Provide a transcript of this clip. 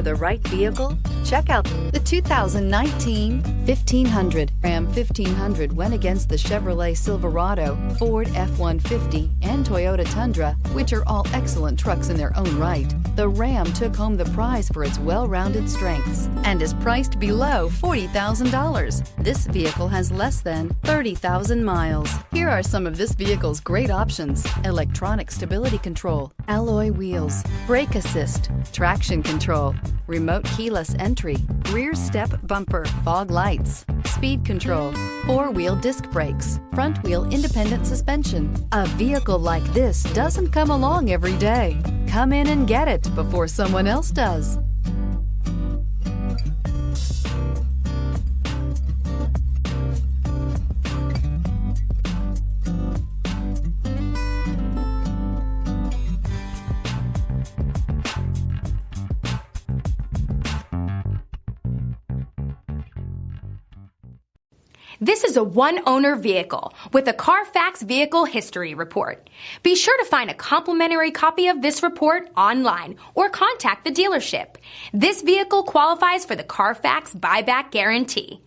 The right vehicle? Check out the 2019 1500. Ram 1500 went against the Chevrolet Silverado, Ford F-150, and Toyota Tundra, which are all excellent trucks in their own right. The Ram took home the prize for its well-rounded strengths and is priced below $40,000. This vehicle has less than 30,000 miles. Here are some of this vehicle's great options: electronic stability control, alloy wheels, brake assist, traction control, remote keyless entry, rear step bumper, fog lights, speed control, four-wheel disc brakes, front-wheel independent suspension. A vehicle like this doesn't come along every day. Come in and get it before someone else does. This is a one-owner vehicle with a Carfax Vehicle History Report. Be sure to find a complimentary copy of this report online or contact the dealership. This vehicle qualifies for the Carfax Buyback Guarantee.